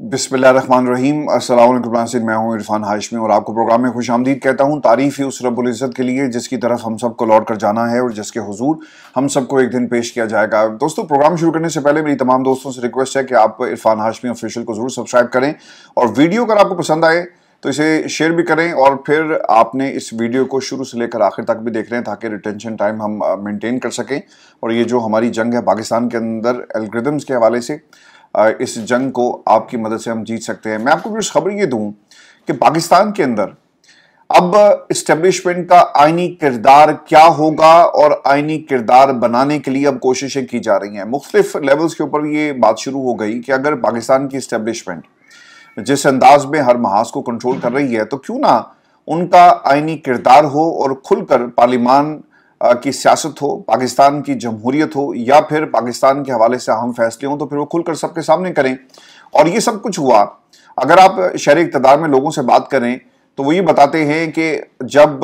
बिस्मिल्लाहिर्रहमानिर्रहीम। अस्सलाम वालेकुम नाज़रीन, मैं हूं इरफान हाशमी और आपको प्रोग्राम में खुशामदीद कहता हूं। तारीफ़ ही उस रब्बुल इज़्ज़त के लिए जिसकी तरफ हम सबको लौट कर जाना है और जिसके हुजूर हम सबको एक दिन पेश किया जाएगा। दोस्तों, प्रोग्राम शुरू करने से पहले मेरी तमाम दोस्तों से रिक्वेस्ट है कि आप इरफान हाशमी ऑफिशियल को जरूर सब्सक्राइब करें और वीडियो अगर आपको पसंद आए तो इसे शेयर भी करें और फिर आपने इस वीडियो को शुरू से लेकर आखिर तक भी देख रहे हैं ताकि रिटेंशन टाइम हम मेंटेन कर सकें और ये जो हमारी जंग है पाकिस्तान के अंदर एल्गोरिदम्स के हवाले से, इस जंग को आपकी मदद से हम जीत सकते हैं। मैं आपको कुछ खबर ये दूं कि पाकिस्तान के अंदर अब इस्टेब्लिशमेंट का आईनी किरदार क्या होगा और आईनी किरदार बनाने के लिए अब कोशिशें की जा रही हैं। मुख्तलिफ लेवल्स के ऊपर ये बात शुरू हो गई कि अगर पाकिस्तान की इस्टेब्लिशमेंट जिस अंदाज में हर महाज को कंट्रोल कर रही है तो क्यों ना उनका आईनी किरदार हो और खुलकर पार्लिमान की सियासत हो, पाकिस्तान की जमहूरियत हो या फिर पाकिस्तान के हवाले से अहम फैसले हों तो फिर वो खुलकर सबके सामने करें। और ये सब कुछ हुआ, अगर आप शहरी इक़्तिदार में लोगों से बात करें तो वो ये बताते हैं कि जब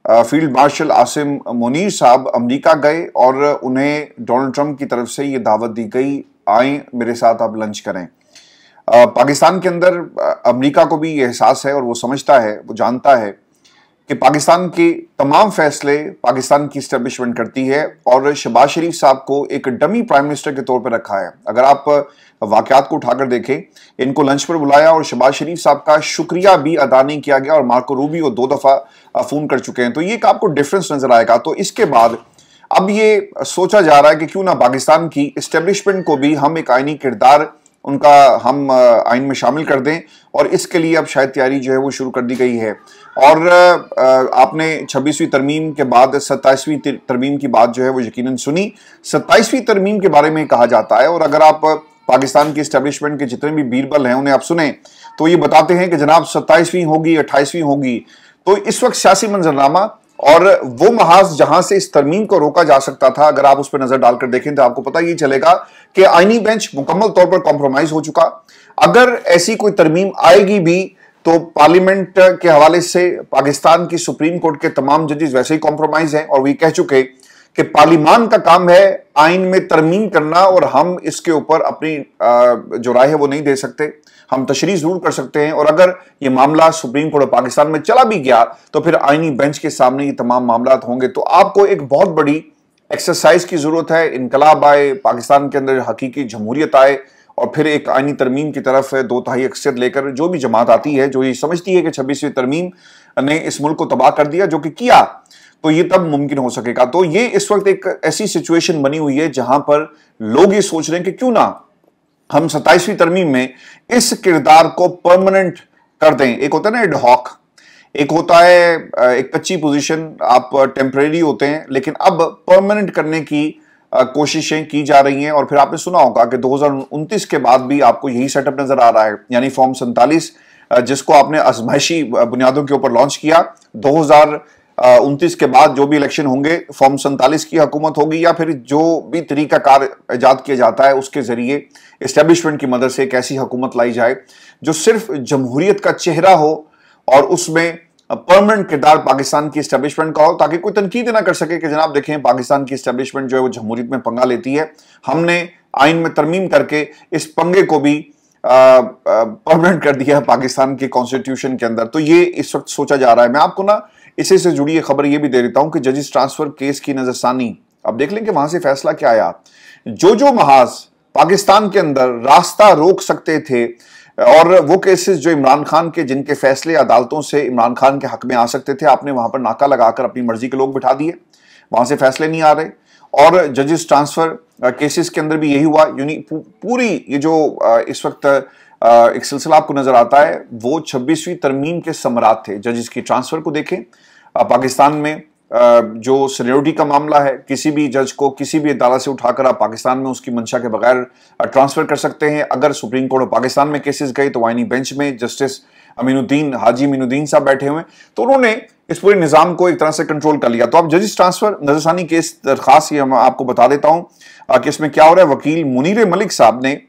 फील्ड मार्शल आसिम मुनीर साहब अमेरिका गए और उन्हें डोनाल्ड ट्रंप की तरफ से ये दावत दी गई, आए मेरे साथ आप लंच करें। पाकिस्तान के अंदर अमेरिका को भी ये एहसास है और वो समझता है, वो जानता है कि पाकिस्तान के तमाम फैसले पाकिस्तान की इस्टेब्लिशमेंट करती है और शहबाज शरीफ साहब को एक डमी प्राइम मिनिस्टर के तौर पर रखा है। अगर आप वाकयात को उठाकर देखें, इनको लंच पर बुलाया और शहबाज शरीफ साहब का शुक्रिया भी अदा नहीं किया गया और मार्को रूबियो 2 दफा फोन कर चुके हैं, तो ये एक आपको डिफरेंस नजर आएगा। तो इसके बाद अब ये सोचा जा रहा है कि क्यों ना पाकिस्तान की इस्टेब्लिशमेंट को भी हम एक आईनी किरदार उनका हम आइन में शामिल कर दें और इसके लिए अब शायद तैयारी जो है वो शुरू कर दी गई है। और आपने 26वीं तरमीम के बाद 27वीं तरमीम की बात जो है वो यकीनन सुनी। 27वीं तरमीम के बारे में कहा जाता है और अगर आप पाकिस्तान की इस्टेब्लिशमेंट के जितने भी बीरबल हैं उन्हें आप सुने तो ये बताते हैं कि जनाब 27वीं होगी, 28वीं होगी। तो इस वक्त सियासी मंजरनामा और वो महाज जहां से इस तरमीम को रोका जा सकता था, अगर आप उस पर नजर डालकर देखें तो आपको पता ये चलेगा कि आईनी बेंच मुकम्मल तौर पर कॉम्प्रोमाइज हो चुका। अगर ऐसी कोई तरमीम आएगी भी तो पार्लियामेंट के हवाले से पाकिस्तान की सुप्रीम कोर्ट के तमाम जजेस वैसे ही कॉम्प्रोमाइज हैं और वो कह चुके कि पार्लियामान का काम है आइन में तरमीम करना और हम इसके ऊपर अपनी जो राय है वो नहीं दे सकते, हम तशरीह जरूर कर सकते हैं। और अगर ये मामला सुप्रीम कोर्ट पाकिस्तान में चला भी गया तो फिर आईनी बेंच के सामने ये तमाम मामला होंगे। तो आपको एक बहुत बड़ी एक्सरसाइज की जरूरत है, इनकलाब आए, पाकिस्तान के अंदर हकीकी जमहूरियत आए और फिर एक आईनी तरमीम की तरफ 2/3 अक्सरियत लेकर जो भी जमात आती है, जो ये समझती है कि 26वीं तरमीम ने इस मुल्क को तबाह कर दिया, जो कि किया, तो ये तब मुमकिन हो सकेगा। तो ये इस वक्त एक ऐसी सिचुएशन बनी हुई है जहां पर लोग ये सोच रहे हैं कि क्यों ना हम 27वीं तरमीम में इस किरदार को परमानेंट कर दें। एक होता है ना एडहॉक, एक होता है एक कच्ची पोजीशन, आप टेम्परेरी होते हैं, लेकिन अब परमानेंट करने की कोशिशें की जा रही हैं। और फिर आपने सुना होगा कि 2029 के बाद भी आपको यही सेटअप नजर आ रहा है, यानी फॉर्म 47 जिसको आपने आजमाइशी बुनियादों के ऊपर लॉन्च किया। 2029 के बाद जो भी इलेक्शन होंगे फॉर्म 47 की हुकूमत होगी या फिर जो भी तरीकाकार ईजाद किया जाता है उसके जरिए इस्टेब्लिशमेंट की मदद से एक ऐसी हुकूमत लाई जाए जो सिर्फ जमहूरियत का चेहरा हो और उसमें परमानेंट किरदार पाकिस्तान की इस्टेब्लिशमेंट का हो, ताकि कोई तनकीद ना कर सके कि जनाब देखें पाकिस्तान की इस्टेब्लिशमेंट जो है वो जमहूरियत में पंगा लेती है, हमने आइन में तरमीम करके इस पंगे को भी परमानेंट कर दिया है पाकिस्तान के कॉन्स्टिट्यूशन के अंदर। तो ये इस वक्त सोचा जा रहा है। मैं आपको ना इसी से जुड़ी खबर ये भी दे देता हूं कि जजिस ट्रांसफर केस की नजरसानी, अब देख लें कि वहां से फैसला क्या आया। जो महाज पाकिस्तान के अंदर रास्ता रोक सकते थे और वो केसेस जो इमरान खान के, जिनके फैसले अदालतों से इमरान खान के हक में आ सकते थे, आपने वहां पर नाका लगाकर अपनी मर्जी के लोग बिठा दिए, वहां से फैसले नहीं आ रहे। और जजिस ट्रांसफर केसेस के अंदर भी यही हुआ। पूरी ये जो इस वक्त एक सिलसिला आपको नजर आता है वो 26वीं तरमीम के समरात थे। जजिस की ट्रांसफर को देखें, पाकिस्तान में जो सीनियरिटी का मामला है, किसी भी जज को किसी भी अदालत से उठाकर आप पाकिस्तान में उसकी मंशा के बगैर ट्रांसफर कर सकते हैं। अगर सुप्रीम कोर्ट पाकिस्तान में केसेस गए तो आईनी बेंच में जस्टिस अमीनुद्दीन, हाजी अमीनुद्दीन साहब बैठे हुए, तो उन्होंने इस पूरे निजाम को एक तरह से कंट्रोल कर लिया। तो अब जजिस ट्रांसफर नजरसानी केस दरखास्त, ये मैं आपको बता देता हूं कि इसमें क्या हो रहा है। वकील मुनीर मलिक साहब ने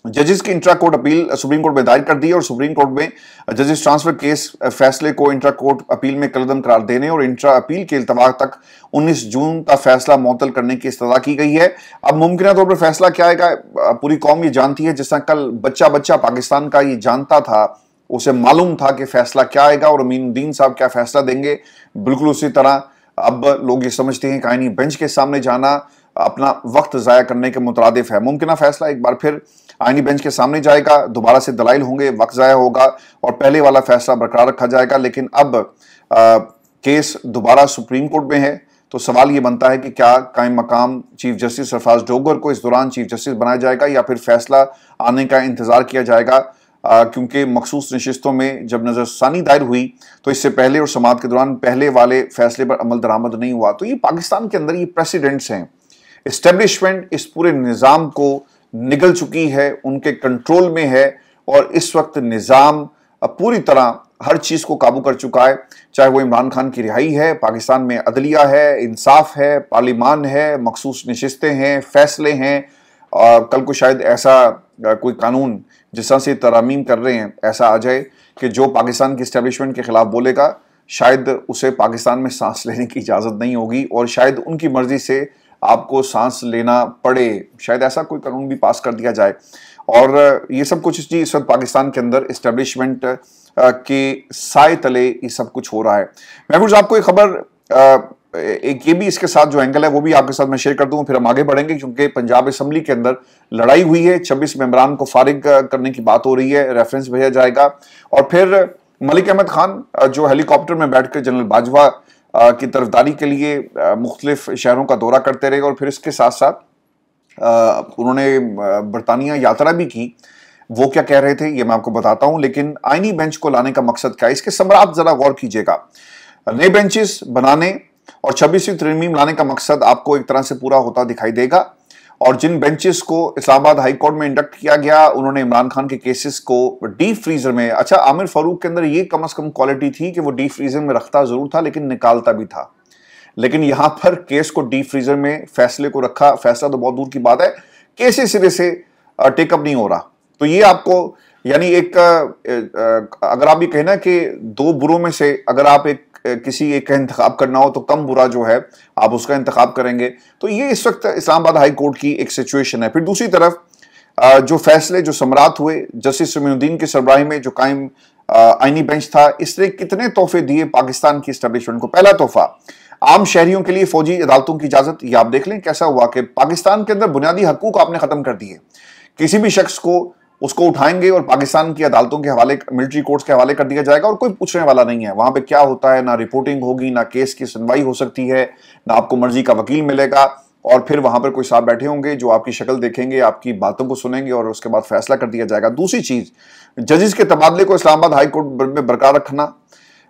जजेस की intra court appeal supreme court में दायर कर दी है और सुप्रीम कोर्ट में जजेस ट्रांसफर केस फैसले को इंट्रा कोर्ट अपील में कलअदम करार देने और इंट्रा अपील के इल्तवाक तक 19 जून का फैसला मुअत्तल करने की इस्तदा की गई है। अब मुमकिन तौर पर फैसला क्या आएगा पूरी कौम ये जानती है। जिस तरह कल बच्चा बच्चा पाकिस्तान का ये जानता था, उसे मालूम था कि फैसला क्या आएगा और अमीनुद्दीन साहब क्या फैसला देंगे, बिल्कुल उसी तरह अब लोग ये समझते हैं कि आईनी बेंच के सामने जाना अपना वक्त जाया करने के मुतरादिफ है। मुमकिन फैसला एक बार फिर आईनी बेंच के सामने जाएगा, दोबारा से दलाइल होंगे, वक्त जाया होगा और पहले वाला फैसला बरकरार रखा जाएगा। लेकिन अब केस दोबारा सुप्रीम कोर्ट में है, तो सवाल ये बनता है कि क्या कायम मकाम चीफ जस्टिस सरफराज डोगर को इस दौरान चीफ जस्टिस बनाया जाएगा या फिर फैसला आने का इंतजार किया जाएगा। क्योंकि मखसूस नशिस्तों में जब नजरसानी दायर हुई तो इससे पहले और समाअत के दौरान पहले वाले फैसले पर अमल दरामद नहीं हुआ। तो ये पाकिस्तान के अंदर ये प्रेसिडेंट्स हैं। एस्टेब्लिशमेंट इस पूरे निज़ाम को निगल चुकी है, उनके कंट्रोल में है और इस वक्त निज़ाम पूरी तरह हर चीज़ को काबू कर चुका है। चाहे वो इमरान खान की रिहाई है, पाकिस्तान में अदलिया है, इंसाफ है, पार्लिमान है, मखसूस नशिस्तें हैं, फैसले हैं। कल को शायद ऐसा कोई कानून जिस तरह से तरमीम कर रहे हैं ऐसा आ जाए कि जो पाकिस्तान की इस्टेब्लिशमेंट के खिलाफ बोलेगा शायद उसे पाकिस्तान में सांस लेने की इजाज़त नहीं होगी और शायद उनकी मर्जी से आपको सांस लेना पड़े। शायद ऐसा कोई कानून भी पास कर दिया जाए। और ये सब कुछ जी इस वक्त पाकिस्तान के अंदर इस्टेब्लिशमेंट के साए तले ये सब कुछ हो रहा है। महफूज आपको एक खबर एक ये भी इसके साथ जो एंगल है वो भी आपके साथ मैं शेयर कर दूं, फिर हम आगे बढ़ेंगे क्योंकि पंजाब असेंबली के अंदर लड़ाई हुई है। 26 मेंबरान को फारिग करने की बात हो रही है, रेफरेंस भेजा जाएगा और फिर मलिक अहमद खान जो हेलीकॉप्टर में बैठकर जनरल बाजवा की तरफदारी के लिए मुख्तलिफ शहरों का दौरा करते रहे और फिर इसके साथ साथ उन्होंने बरतानिया यात्रा भी की। वो क्या कह रहे थे ये मैं आपको बताता हूं, लेकिन आईनी बेंच को लाने का मकसद क्या है इसके समरात जरा गौर कीजिएगा। नए बेंचेस बनाने और 26वीं तरमीम लाने का मकसद आपको एक तरह से पूरा होता दिखाई देगा। और जिन बेंचेस को इस्लामाबाद हाई कोर्ट में इंडक्ट किया गया उन्होंने इमरान खान के केसेस को डीप फ्रीजर में, अच्छा आमिर फारूक के अंदर ये कम से कम क्वालिटी थी कि वो डीप फ्रीजर में रखता जरूर था लेकिन निकालता भी था, लेकिन यहां पर केस को डीप फ्रीजर में फैसले को रखा। फैसला तो बहुत दूर की बात है, केस ही सिरे से टेकअप नहीं हो रहा। तो ये आपको यानी एक अगर आप ये कहना कि दो बुरों में से अगर आप किसी एक का इंतखाब करना हो तो कम बुरा जो है आप उसका इंतखाब करेंगे। तो ये इस वक्त इस्लामाबाद हाई कोर्ट की एक सिचुएशन है। फिर दूसरी तरफ जो फैसले जो समरात हुए जस्टिस अमीनुद्दीन की सरबराही में जो कायम आईनी बेंच था, इसने कितने तोहफे दिए पाकिस्तान की एस्टेब्लिशमेंट को। पहला तोहफा आम शहरियों के लिए फौजी अदालतों की इजाजत। ये आप देख लें कैसा हुआ कि पाकिस्तान के अंदर बुनियादी हकूक आपने खत्म कर दिए। किसी भी शख्स को उसको उठाएंगे और पाकिस्तान की अदालतों के हवाले, मिलिट्री कोर्ट्स के हवाले कर दिया जाएगा और कोई पूछने वाला नहीं है वहां पे क्या होता है। ना रिपोर्टिंग होगी, ना केस की सुनवाई हो सकती है, ना आपको मर्जी का वकील मिलेगा और फिर वहां पर कोई साहब बैठे होंगे जो आपकी शक्ल देखेंगे, आपकी बातों को सुनेंगे और उसके बाद फैसला कर दिया जाएगा। दूसरी चीज, जजेस के तबादले को इस्लामाबाद हाई कोर्ट में बरकरार रखना।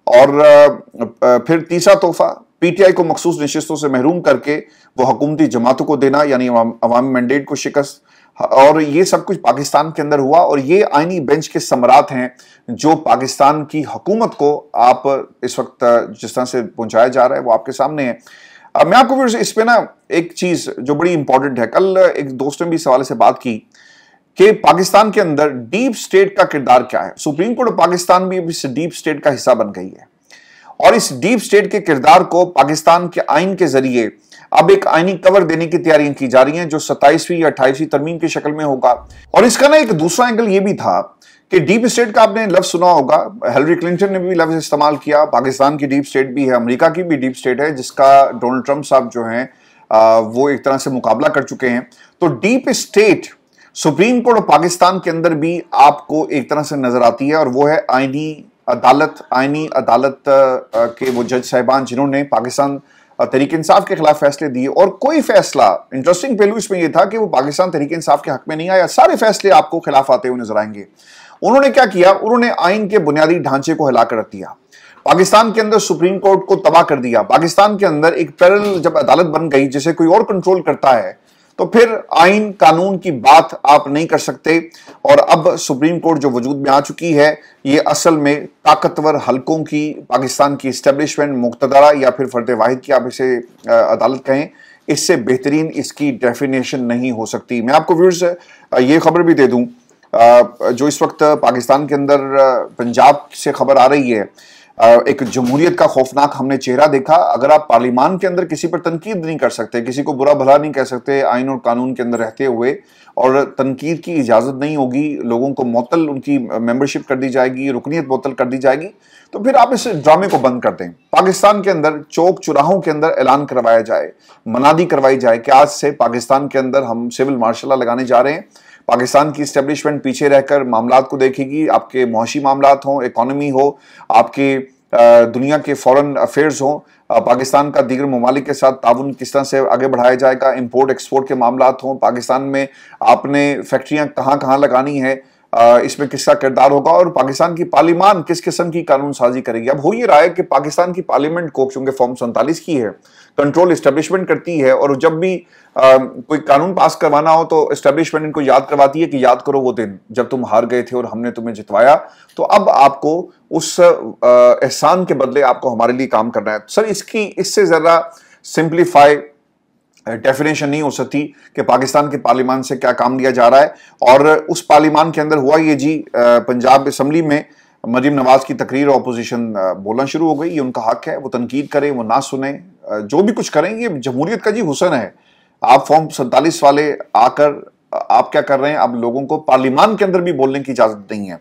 और फिर तीसरा तोहफा पीटीआई को मखसूस नशिस्तों से महरूम करके वो हुकूमती जमातों को देना, यानी अवामी मैंडेट को शिकस्त। और ये सब कुछ पाकिस्तान के अंदर हुआ और ये आईनी बेंच के समरात हैं जो पाकिस्तान की हुकूमत को आप इस वक्त जिस तरह से पहुंचाया जा रहा है वो आपके सामने है। मैं आपको फिर इस पे ना एक चीज जो बड़ी इंपॉर्टेंट है, कल एक दोस्त ने भी इस हवाले से बात की कि पाकिस्तान के अंदर डीप स्टेट का किरदार क्या है। सुप्रीम कोर्ट पाकिस्तान भी इस डीप स्टेट का हिस्सा बन गई है और इस डीप स्टेट के किरदार को पाकिस्तान के आइन के जरिए अब एक आईनी कवर देने की तैयारियां की जा रही हैं जो 27वीं या 28वीं तरमीम की शक्ल में होगा। और इसका ना एक दूसरा एंगल ये भी था कि डीप स्टेट का आपने लफ्ज सुना होगा, हिलरी क्लिंटन ने भी लफ्ज इस्तेमाल किया। पाकिस्तान की डीप स्टेट भी है, अमेरिका की भी डीप स्टेट है जिसका डोनाल्ड ट्रंप साहब जो हैं वो एक तरह से मुकाबला कर चुके हैं। तो डीप स्टेट सुप्रीम कोर्ट और पाकिस्तान के अंदर भी आपको एक तरह से नजर आती है और वो है आईनी अदालत के वो जज साहिबान जिन्होंने पाकिस्तान तहरीक इंसाफ के खिलाफ फैसले दिए। और कोई फैसला, इंटरेस्टिंग पहलू इसमें यह था कि वो पाकिस्तान तहरीक इंसाफ के हक में नहीं आया, सारे फैसले आपको खिलाफ आते हुए नजर आएंगे। उन्होंने क्या किया, उन्होंने आइन के बुनियादी ढांचे को हिला कर रख दिया, पाकिस्तान के अंदर सुप्रीम कोर्ट को तबाह कर दिया। पाकिस्तान के अंदर एक पैरेलल जब अदालत बन गई जिसे कोई और कंट्रोल करता है तो फिर आइन कानून की बात आप नहीं कर सकते। और अब सुप्रीम कोर्ट जो वजूद में आ चुकी है ये असल में ताकतवर हलकों की, पाकिस्तान की इस्टेब्लिशमेंट, मुक्तदरा या फिर फर्द वाहिद की आप इसे अदालत कहें, इससे बेहतरीन इसकी डेफिनेशन नहीं हो सकती। मैं आपको व्यूअर्स ये खबर भी दे दूं जो इस वक्त पाकिस्तान के अंदर पंजाब से खबर आ रही है, एक जमहूरियत का खौफनाक हमने चेहरा देखा। अगर आप पार्लियामान के अंदर किसी पर तनकीद नहीं कर सकते, किसी को बुरा भला नहीं कह सकते आइन और कानून के अंदर रहते हुए, और तनकीद की इजाजत नहीं होगी, लोगों को मुअत्तल उनकी मेंबरशिप कर दी जाएगी, रुकनीत मुअत्तल कर दी जाएगी, तो फिर आप इस ड्रामे को बंद कर दें। पाकिस्तान के अंदर चौक चौराहों के अंदर ऐलान करवाया जाए, मनादी करवाई जाए कि आज से पाकिस्तान के अंदर हम सिविल मार्शल लॉ लगाने जा रहे हैं। पाकिस्तान की इस्टेब्लिशमेंट पीछे रहकर मामलात को देखेगी, आपके मुआशी मामलात हों, इकॉनमी हो, आपके दुनिया के फॉरेन अफेयर्स हों, पाकिस्तान का दीगर ममालिक के साथ ताउन किस तरह से आगे बढ़ाया जाएगा, इंपोर्ट एक्सपोर्ट के मामलात हों, पाकिस्तान में आपने फैक्ट्रियां कहाँ कहाँ लगानी है, इसमें किसका किरदार होगा, और पाकिस्तान की पार्लियामान किस किस्म की कानून साजी करेगी। अब हो ये रहा है कि पाकिस्तान की पार्लियामेंट को, चूंकि फॉर्म 47 की है, कंट्रोल इस्टेब्लिशमेंट करती है, और जब भी कोई कानून पास करवाना हो तो इस्टेब्लिशमेंट इनको याद करवाती है कि याद करो वो दिन जब तुम हार गए थे और हमने तुम्हें जितवाया, तो अब आपको उस एहसान के बदले आपको हमारे लिए काम करना है। सर, इसकी इससे ज्यादा सिंप्लीफाई डेफिनेशन नहीं हो सकती कि पाकिस्तान के पार्लियामान से क्या काम लिया जा रहा है। और उस पार्लियामान के अंदर हुआ ये जी, पंजाब असम्बली में मरीम नवाज की तकरीर और अपोजिशन बोलना शुरू हो गई। ये उनका हक है, वो तनकीद करें, वो ना सुने, जो भी कुछ करें, ये जमहूरियत का जी हुसन है। आप फॉर्म 47 वाले आकर आप क्या कर रहे हैं, आप लोगों को पार्लियामान के अंदर भी बोलने की इजाजत नहीं है।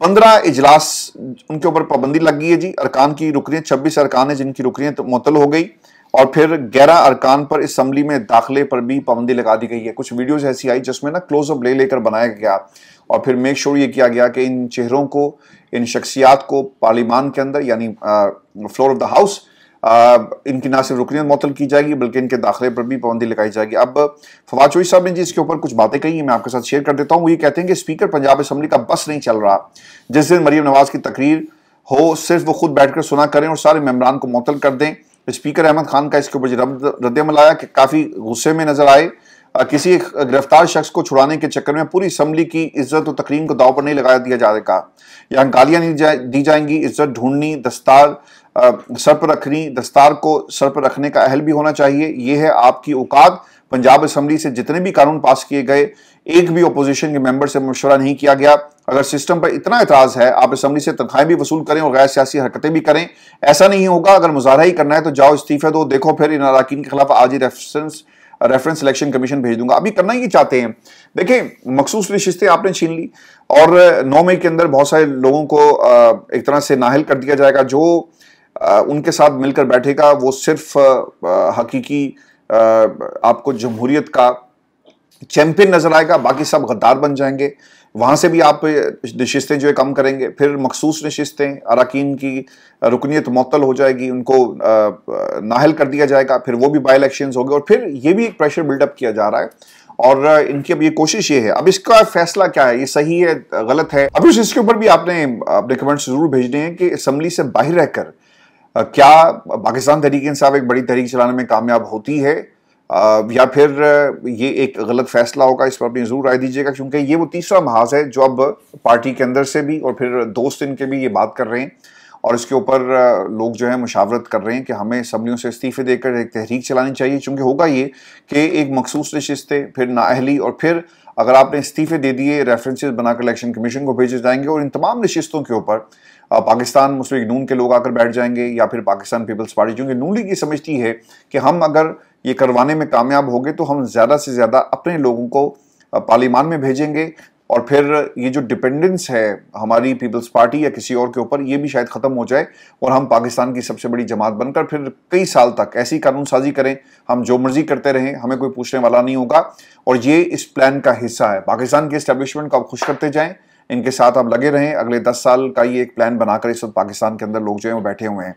15 इजलास उनके ऊपर पाबंदी लग गई है जी। अरकान की रुकनीत 26 अरकान है जिनकी रुकनीत मुअत्तल हो गई, और फिर 11 अरकान पर इस असम्बली में दाखिले पर भी पाबंदी लगा दी गई है। कुछ वीडियोस ऐसी आई जिसमें ना क्लोजअप ले लेकर बनाया गया, और फिर मेक श्योर ये किया गया कि इन चेहरों को, इन शख्सियात को पार्लियामान के अंदर यानी फ्लोर ऑफ द हाउस इनकी ना सिर्फ रुकनीत मुअत्तल की जाएगी बल्कि इनके दाखिले पर भी पाबंदी लगाई जाएगी। अब फवाद चौधरी साहब ने जी इसके ऊपर कुछ बातें कही, मैं आपके साथ शेयर कर देता हूँ। वो ये कहते हैं कि स्पीकर पंजाब असम्बली का बस नहीं चल रहा, जिस दिन मरीम नवाज की तकरीर हो सिर्फ वो खुद बैठकर सुना करें और सारे मेंबरान को मुअत्तल कर दें। स्पीकर अहमद खान का इसके ऊपर रद्दअमल आया कि काफी गुस्से में नजर आए। किसी गिरफ्तार शख्स को छुड़ाने के चक्कर में पूरी असम्बली की इज्जत और तकरीम को दाव पर नहीं लगा दिया जाएगा। यहाँ गालियां नहीं दी जाएंगी। इज्जत ढूंढनी, दस्तार सर पर रखनी, दस्तार को सर पर रखने का अहल भी होना चाहिए। ये है आपकी औकात। पंजाब असम्बली से जितने भी कानून पास किए गए, एक भी अपोजिशन के मेंबर से मशवरा नहीं किया गया। अगर सिस्टम पर इतना एतराज है, आप असम्बली से तनख्वाहें भी वसूल करें और गैर सियासी हरकतें भी करें। ऐसा नहीं होगा। अगर मुजाहरा ही करना है तो जाओ इस्तीफे दो। देखो फिर इन अराकीन के खिलाफ आज ही रेफरेंस इलेक्शन कमीशन भेज दूंगा। अभी करना ही चाहते हैं। देखिए, मखसूस नशिस्तें आपने छीन ली, और 9 मई के अंदर बहुत सारे लोगों को एक तरह से नाअहल कर दिया जाएगा। जो उनके साथ मिलकर बैठेगा वो सिर्फ हकीकी आपको जमहूरियत का चैंपियन नजर आएगा, बाकी सब गद्दार बन जाएंगे। वहां से भी आप नशिस्तें जो है कम करेंगे, फिर मखसूस नशिस्तें अरकान की रुकनीत मुअत्तल हो जाएगी, उनको नाअहल कर दिया जाएगा, फिर वो भी बाई इलेक्शंस हो गए, और फिर ये भी एक प्रेशर बिल्डअप किया जा रहा है। और इनकी अब ये कोशिश ये है। अब इसका फैसला क्या है, ये सही है, गलत है, अभी इसके ऊपर भी आपने अपने कमेंट्स जरूर भेजने हैं कि असम्बली से बाहर रहकर क्या पाकिस्तान तहरीक इंसाफ एक बड़ी तहरीक चलाने में कामयाब होती है, या फिर ये एक गलत फैसला होगा। इस पर अपनी जरूर राय दीजिएगा, क्योंकि ये वो तीसरा महाज है जो अब पार्टी के अंदर से भी और फिर दोस्त इनके भी ये बात कर रहे हैं, और इसके ऊपर लोग जो है मुशावरत कर रहे हैं कि हमें असम्बलियों से इस्तीफे देकर एक तहरीक चलानी चाहिए। क्योंकि होगा ये कि एक मखसूस नशिस्तें, फिर नाअहली, और फिर अगर आपने इस्तीफे दे दिए, रेफरेंसेस बनाकर इलेक्शन कमीशन को भेजे जाएंगे, और इन तमाम नशिस्तों के ऊपर पाकिस्तान मुस्लिम लीग नून के लोग आकर बैठ जाएंगे, या फिर पाकिस्तान पीपल्स पार्टी, क्योंकि नून लीग ये समझती है कि हम अगर ये करवाने में कामयाब हो गए तो हम ज़्यादा से ज़्यादा अपने लोगों को पार्लियामान में भेजेंगे, और फिर ये जो डिपेंडेंस है हमारी पीपल्स पार्टी या किसी और के ऊपर, ये भी शायद ख़त्म हो जाए, और हम पाकिस्तान की सबसे बड़ी जमात बनकर फिर कई साल तक ऐसी कानून साजी करें, हम जो मर्जी करते रहें, हमें कोई पूछने वाला नहीं होगा। और ये इस प्लान का हिस्सा है। पाकिस्तान के इस्टेब्लिशमेंट को आप खुश करते जाएं, इनके साथ आप लगे रहें। अगले 10 साल का ये एक प्लान बनाकर इस वक्त पाकिस्तान के अंदर लोग जो है वो बैठे हुए हैं।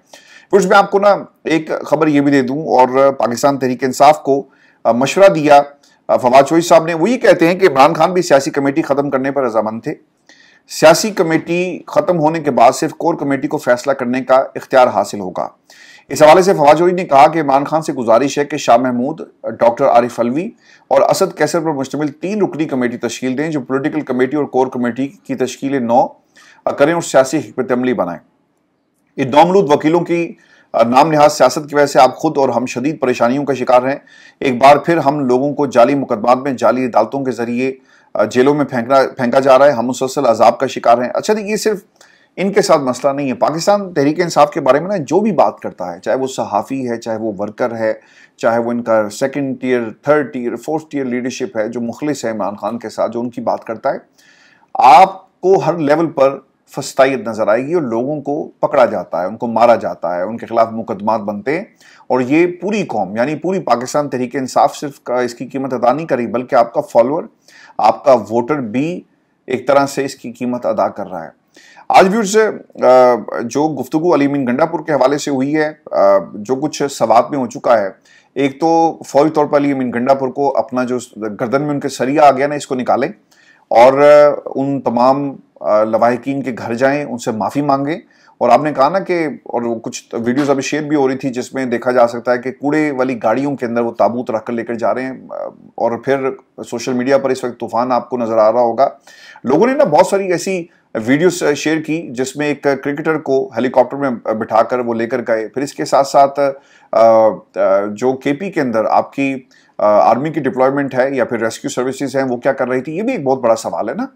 कुछ मैं आपको ना एक खबर ये भी दे दूं, और पाकिस्तान तहरीक इंसाफ को मशवरा दिया फवाद चौधरी साहब ने। वो ये कहते हैं कि इमरान खान भी सियासी कमेटी खत्म करने पर रजामंद थे। सियासी कमेटी खत्म होने के बाद सिर्फ कोर कमेटी को फैसला करने का इख्तियार हासिल होगा। इस हवाले से फवाद चौधरी ने कहा कि इमरान खान से गुजारिश है कि शाह महमूद, डॉक्टर आरिफ अलवी और असद कैसर पर मुश्तमिल 3 रुकनी कमेटी तश्कील दें, जो पोलिटिकल कमेटी और कोर कमेटी की तश्कील 9 करें और सियासी हिकमत अमली बनाएं। इन नौमलूद वकीलों की नाम निहाज सियासत की वजह से आप खुद और हम शदीद परेशानियों का शिकार हैं। एक बार फिर हम लोगों को जाली मुकदमात में जाली अदालतों के जरिए जेलों में फेंका जा रहा है, हम मुसलसल अजाब का शिकार हैं। अच्छा, ये सिर्फ इनके साथ मसला नहीं है। पाकिस्तान तहरीक इंसाफ के बारे में ना जो भी बात करता है, चाहे वो सहाफ़ी है, चाहे वो वर्कर है, चाहे वो इनका second tier, third tier, fourth tier leadership है जो मुखलिस है इमरान खान के साथ, जो उनकी बात करता है, आपको हर लेवल पर फस्तायत नजर आएगी और लोगों को पकड़ा जाता है, उनको मारा जाता है, उनके खिलाफ मुकदमात बनते हैं। और ये पूरी कौम यानी पूरी पाकिस्तान तहरीक इंसाफ सिर्फ इसकी कीमत अदा नहीं करी, बल्कि आपका फॉलोअर, आपका वोटर भी एक तरह से इसकी कीमत अदा कर रहा है। आज भी उससे जो गुफ्तगू अली अमीन गंडापुर के हवाले से हुई है, जो कुछ सवात में हो चुका है, एक तो फौरी तौर पर अली अमीन गंडापुर को अपना जो गर्दन में उनके सरिया आ गया ना, इसको निकालें और उन तमाम लवाहिकीन के घर जाएं, उनसे माफ़ी मांगें। और आपने कहा ना कि, और कुछ वीडियोस अभी शेयर भी हो रही थी जिसमें देखा जा सकता है कि कूड़े वाली गाड़ियों के अंदर वो ताबूत रख कर लेकर जा रहे हैं। और फिर सोशल मीडिया पर इस वक्त तूफान आपको नजर आ रहा होगा। लोगों ने ना बहुत सारी ऐसी वीडियोस शेयर की जिसमें एक क्रिकेटर को हेलीकॉप्टर में बिठाकर वो लेकर गए। फिर इसके साथ साथ जो केपी के अंदर आपकी आर्मी की डिप्लॉयमेंट है या फिर रेस्क्यू सर्विसेज हैं, वो क्या कर रही थी, ये भी एक बहुत बड़ा सवाल है ना।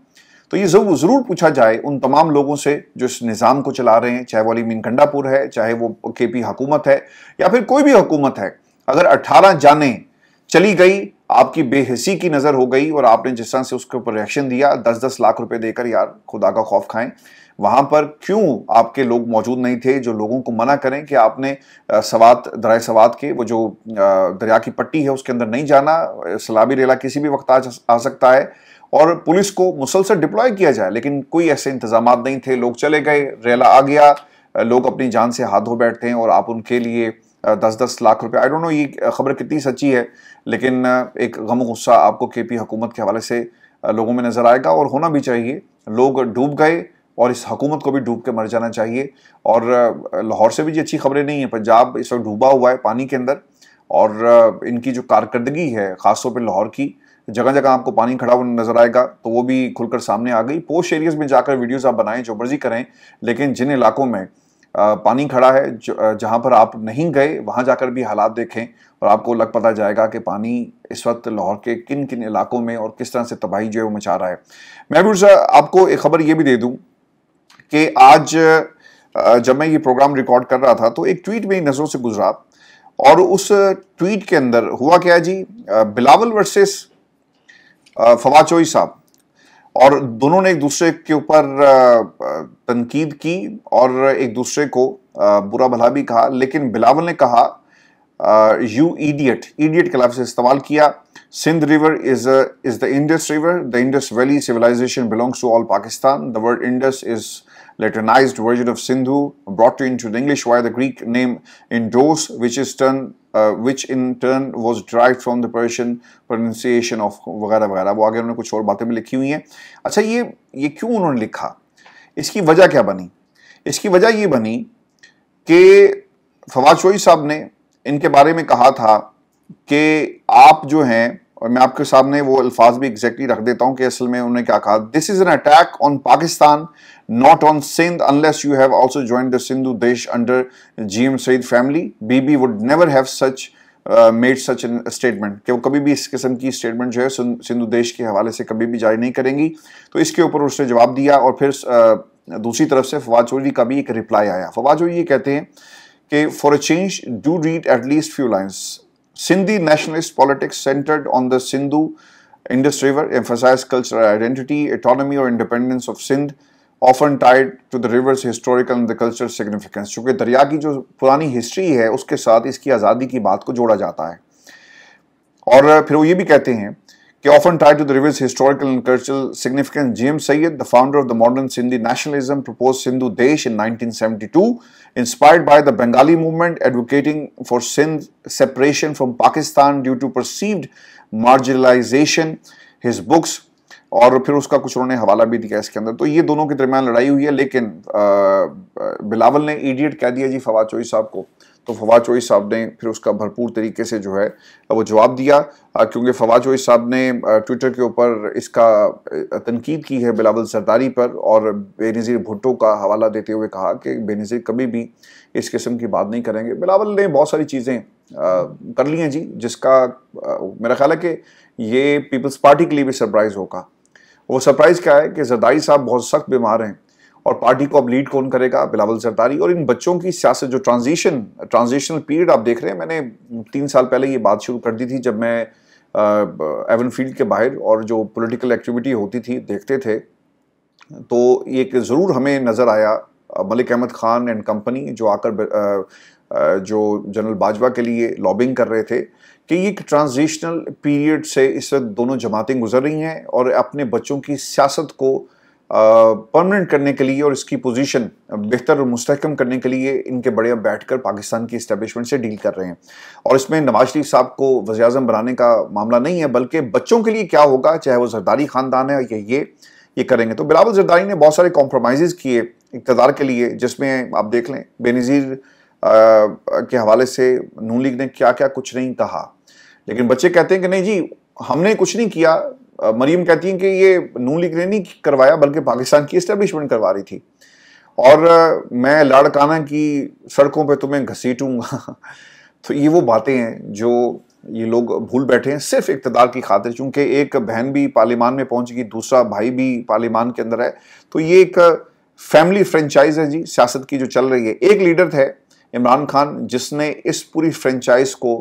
तो ये जरूर पूछा जाए उन तमाम लोगों से जो इस निज़ाम को चला रहे हैं, चाहे वो अली अमीन गंडापुर है, चाहे वो केपी हुकूमत है, या फिर कोई भी हुकूमत है। अगर 18 जानें चली गई, आपकी बेहिसी की नजर हो गई और आपने जिस तरह से उसके ऊपर रिएक्शन दिया 10-10 लाख रुपए देकर, यार खुदा का खौफ खाएं। वहां पर क्यों आपके लोग मौजूद नहीं थे जो लोगों को मना करें कि आपने सवात, दरिया सवात के वो जो दरिया की पट्टी है उसके अंदर नहीं जाना, सलाबी रेला किसी भी वक्त आ सकता है, और पुलिस को मुसलसल डिप्लॉय किया जाए। लेकिन कोई ऐसे इंतजाम नहीं थे, लोग चले गए, रेला आ गया, लोग अपनी जान से हाथ धो बैठते हैं और आप उनके लिए 10-10 लाख रुपए, आई डोंट नो ये खबर कितनी सच्ची है, लेकिन एक गम गुस्सा आपको केपी हुकूमत के हवाले से लोगों में नजर आएगा और होना भी चाहिए। लोग डूब गए और इस हुकूमत को भी डूब के मर जाना चाहिए। और लाहौर से भी जी अच्छी खबरें नहीं है, पंजाब इस वक्त डूबा हुआ है पानी के अंदर, और इनकी जो कारकर्दगी है खासतौर पर लाहौर की, जगह जगह आपको पानी खड़ा हुआ नजर आएगा, तो वो भी खुलकर सामने आ गई। पोस्ट एरियाज में जाकर वीडियोस आप बनाएं, जो मर्जी करें, लेकिन जिन इलाकों में पानी खड़ा है, जहां पर आप नहीं गए, वहां जाकर भी हालात देखें और आपको लग पता जाएगा कि पानी इस वक्त लाहौर के किन किन इलाकों में और किस तरह से तबाही जो है वो मचा रहा है। मैं भी आपको एक खबर ये भी दे दूं कि आज जब मैं ये प्रोग्राम रिकॉर्ड कर रहा था तो एक ट्वीट मेरी नजरों से गुजरा, और उस ट्वीट के अंदर हुआ क्या जी, बिलावल वर्सेस फवाद चौधरी साहब, और दोनों ने एक दूसरे के ऊपर तनकीद की और एक दूसरे को बुरा भला भी कहा। लेकिन बिलावल ने कहा यू इडियट, इडियट के लफ्ज़ इस्तेमाल किया। Sindh river is the Indus river, the Indus valley civilization belongs to all Pakistan, the word Indus is Latinized version of Sindhu brought into the English via the Greek name Indos, which in turn was derived from the Persian pronunciation of वगैरह वगैरह। वो आगे उन्होंने कुछ और बातें भी लिखी हुई हैं। अच्छा, ये क्यों उन्होंने लिखा, इसकी वजह क्या बनी? इसकी वजह ये बनी कि फवाद चौधरी साहब ने इनके बारे में कहा था कि आप जो हैं, और मैं आपके सामने वो अल्फाज भी एग्जैक्टली रख देता हूं कि असल में उन्होंने क्या कहा। This is an attack on Pakistan, not on Sindh, unless you have also joined the Sindhu Desh under GM Syed family. Bibi would never have such made such an statement, कि वो कभी भी इस किस्म की स्टेटमेंट जो है सिंधु देश के हवाले से कभी भी जारी नहीं करेंगी। तो इसके ऊपर उसने जवाब दिया, और फिर दूसरी तरफ से फवाद चौधरी का भी एक रिप्लाई आया। फवाद चौधरी ये कहते हैं कि for a change do read at least few lines. Sindhi nationalist politics centered on the Sindhu Indus River emphasized cultural identity, autonomy or independence of Sindh, often tied to the river's historical and the cultural significance। चूंकि दरिया की जो पुरानी history है उसके साथ इसकी आज़ादी की बात को जोड़ा जाता है। और फिर वो ये भी कहते हैं कि often tied to the river's historical and cultural significance, J.M. Sayyid, the founder of the modern Sindhi nationalism, proposed Sindhu Desh in 1972, inspired by the Bengali movement advocating for Sindh separation from Pakistan due to perceived marginalization. His books, और फिर उसका कुछ उन्होंने हवाला भी दिया इसके अंदर। तो ये दोनों के दरमियान लड़ाई हुई है, लेकिन बिलावल ने इडियट कह दिया जी फवाद चौधरी साहब को, तो फवाद चौधरी साहब ने फिर उसका भरपूर तरीके से जो है वो जवाब दिया, क्योंकि फवाद चौधरी साहब ने ट्विटर के ऊपर इसका तनकीद की है बिलावल सरदारी पर, और बेनज़ीर भुट्टो का हवाला देते हुए कहा कि बेनज़ीर कभी भी इस किस्म की बात नहीं करेंगे। बिलावल ने बहुत सारी चीज़ें कर ली हैं जी, जिसका मेरा ख्याल है कि ये पीपल्स पार्टी के लिए भी सरप्राइज़ होगा वो सरप्राइज क्या है कि जरदारी साहब बहुत सख्त बीमार हैं और पार्टी को अब लीड कौन करेगा, बिलावल जरदारी। और इन बच्चों की सियासत, जो ट्रांजिशनल पीरियड आप देख रहे हैं, मैंने 3 साल पहले ये बात शुरू कर दी थी जब मैं एवन फील्ड के बाहर और जो पॉलिटिकल एक्टिविटी होती थी देखते थे, तो एक ज़रूर हमें नज़र आया मलिक अहमद खान एंड कंपनी जो आकर जो जनरल बाजवा के लिए लॉबिंग कर रहे थे कि ये एक ट्रांजिशनल पीरियड से इस वक्त दोनों जमातें गुजर रही हैं और अपने बच्चों की सियासत को परमानेंट करने के लिए और इसकी पोजीशन बेहतर और मुस्तहकम करने के लिए इनके बड़े अब बैठकर पाकिस्तान की इस्टेब्लिशमेंट से डील कर रहे हैं। और इसमें नवाज शरीफ साहब को वज़ीर आज़म बनाने का मामला नहीं है, बल्कि बच्चों के लिए क्या होगा, चाहे वो जरदारी ख़ानदान है या ये करेंगे। तो बिलावल जरदारी ने बहुत सारे कॉम्प्रोमाइज़ किए इक़्तिदार के लिए, जिसमें आप देख लें बेनज़ीर के हवाले से नून लीग ने क्या क्या कुछ नहीं कहा, लेकिन बच्चे कहते हैं कि नहीं जी हमने कुछ नहीं किया। मरीम कहती हैं कि ये नून लीग ने नहीं करवाया बल्कि पाकिस्तान की इस्टेब्लिशमेंट करवा रही थी, और मैं लाड़काना की सड़कों पे तुम्हें घसीटूंगा। तो ये वो बातें हैं जो ये लोग भूल बैठे हैं सिर्फ इक़्तिदार की खातिर, चूंकि एक बहन भी पार्लियामान में पहुंच गई, दूसरा भाई भी पार्लियामान के अंदर है, तो ये एक फैमिली फ्रेंचाइज है जी सियासत की जो चल रही है। एक लीडर थे इमरान खान जिसने इस पूरी फ्रेंचाइज को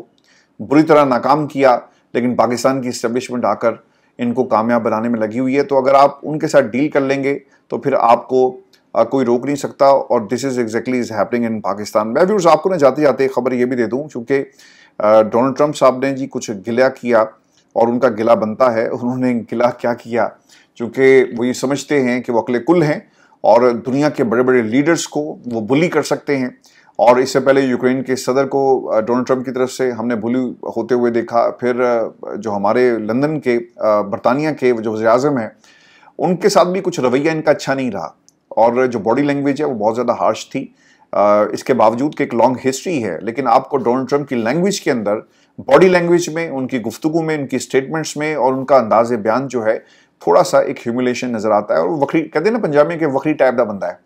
बुरी तरह नाकाम किया, लेकिन पाकिस्तान की इस्टेब्लिशमेंट आकर इनको कामयाब बनाने में लगी हुई है। तो अगर आप उनके साथ डील कर लेंगे तो फिर आपको कोई रोक नहीं सकता, और this is exactly is happening in Pakistan. मैं व्यूअर्स आपको ना जाते जाते खबर ये भी दे दूं, चूंकि डोनाल्ड ट्रंप साहब ने जी कुछ गिला किया और उनका गिला बनता है। उन्होंने गिला क्या किया, चूंकि वो ये समझते हैं कि वो अकले कुल हैं और दुनिया के बड़े बड़े लीडर्स को वो बुली कर सकते हैं। और इससे पहले यूक्रेन के सदर को डोनाल्ड ट्रंप की तरफ से हमने बुली होते हुए देखा। फिर जो हमारे लंदन के बरतानिया के जो वज़ीर आज़म हैं उनके साथ भी कुछ रवैया इनका अच्छा नहीं रहा, और जो बॉडी लैंग्वेज है वो बहुत ज़्यादा हार्श थी। इसके बावजूद कि एक लॉन्ग हिस्ट्री है, लेकिन आपको डोनाल्ड ट्रंप की लैंग्वेज के अंदर, बॉडी लैंग्वेज में, उनकी गुफ्तगू में, उनकी स्टेटमेंट्स में और उनका अंदाज़ बयान जो है थोड़ा सा एक ह्यूमिलेशन नज़र आता है। और वो वक्री कहते हैं ना पंजाबी में कि वक्री टाइप का बंदा है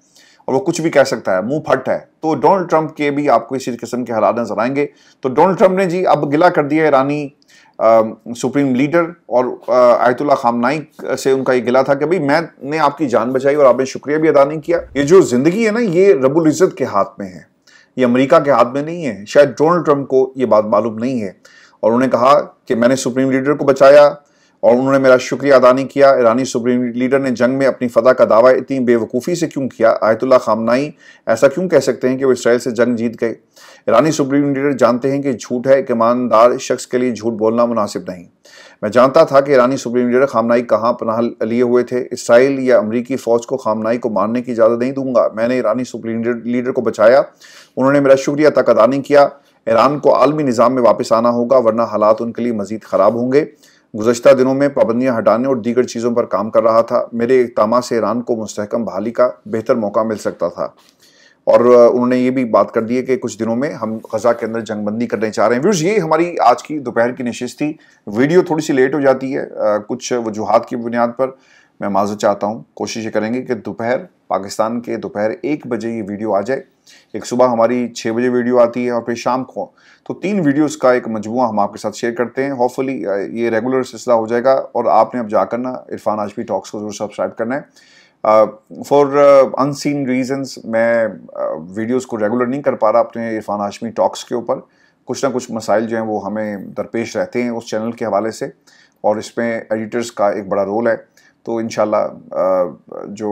और वो कुछ भी कह सकता है, मुंह फट है। तो डोनाल्ड ट्रंप के भी आपको इसी किस्म के हालात नजर आएंगे। तो डोनाल्ड ट्रंप ने जी अब गिला कर दिया ईरानी सुप्रीम लीडर और आयतुल्ला खामनाई से उनका ये गिला था कि भाई मैंने आपकी जान बचाई और आपने शुक्रिया भी अदा नहीं किया। ये जो जिंदगी है ना, ये रब्बुल इज़्ज़त के हाथ में है, ये अमेरिका के हाथ में नहीं है। शायद डोनाल्ड ट्रंप को ये बात मालूम नहीं है, और उन्होंने कहा कि मैंने सुप्रीम लीडर को बचाया और उन्होंने मेरा शुक्रिया अदा नहीं किया। ईरानी सुप्रीम लीडर ने जंग में अपनी फतह का दावा इतनी बेवकूफ़ी से क्यों किया? आयतुल्ला खामनाई ऐसा क्यों कह सकते हैं कि वो इसराइल से जंग जीत गए? ईरानी सुप्रीम लीडर जानते हैं कि झूठ है, कि ईमानदार शख्स के लिए झूठ बोलना मुनासिब नहीं। मैं जानता था कि ईरानी सुप्रीम लीडर खामनाई कहाँ पनाह लिए हुए थे। इसराइल या अमरीकी फ़ौज को खामनाई को मारने की इजाज़त नहीं दूंगा। मैंने ईरानी सुप्रीम लीडर को बचाया, उन्होंने मेरा शुक्रिया तक अदा नहीं किया। ईरान को आलमी निज़ाम में वापस आना होगा, वरना हालात उनके लिए मज़ीद ख़राब होंगे। गुज़श्ता दिनों में पाबंदियाँ हटाने और दीगर चीज़ों पर काम कर रहा था। मेरे इक़दाम से ईरान को मुस्तहकम बहाली का बेहतर मौका मिल सकता था। और उन्होंने ये भी बात कर दी है कि कुछ दिनों में हम गज़ा के अंदर जंगबंदी करने चाह रहे हैं। व्यूअर्स, ये हमारी आज की दोपहर की नशिस्त थी। वीडियो थोड़ी सी लेट हो जाती है कुछ वजूहात की बुनियाद पर, मैं माज़रत चाहता हूँ। कोशिश करेंगे कि पाकिस्तान के दोपहर 1 बजे ये वीडियो आ जाए। एक सुबह हमारी 6 बजे वीडियो आती है और फिर शाम को, तो 3 वीडियोस का एक मजमुआ हम आपके साथ शेयर करते हैं। होपफुली ये रेगुलर सिलसिला हो जाएगा, और आपने अब जाकर ना इरफान हाशमी टॉक्स को जरूर सब्सक्राइब करना है। फॉर अनसीन रीजंस मैं वीडियोस को रेगुलर नहीं कर पा रहा अपने इरफान हाशमी टॉक्स के ऊपर। कुछ ना कुछ मसाइल जो हैं वो हमें दरपेश रहते हैं उस चैनल के हवाले से, और इसमें एडिटर्स का एक बड़ा रोल है। तो इंशाल्लाह जो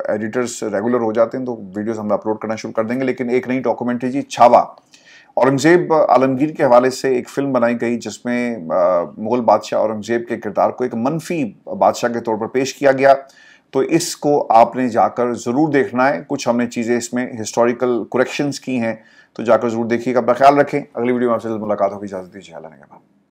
एडिटर्स रेगुलर हो जाते हैं तो वीडियोस हम अपलोड करना शुरू कर देंगे। लेकिन एक नई डॉक्यूमेंट्री जी छावा, औरंगज़ेब आलमगीर के हवाले से एक फ़िल्म बनाई गई जिसमें मुग़ल बादशाह औरंगज़ेब के किरदार को एक मनफी बादशाह के तौर पर पेश किया गया। तो इसको आपने जाकर ज़रूर देखना है। कुछ हमने चीज़ें इसमें हिस्टोरिकल करेक्शंस की हैं, तो जाकर ज़रूर देखिएगा। अपना ख्याल रखें। अगली वीडियो में आपसे मुलाकात होगी। इजाज़त दीजिए। अल्लाह ने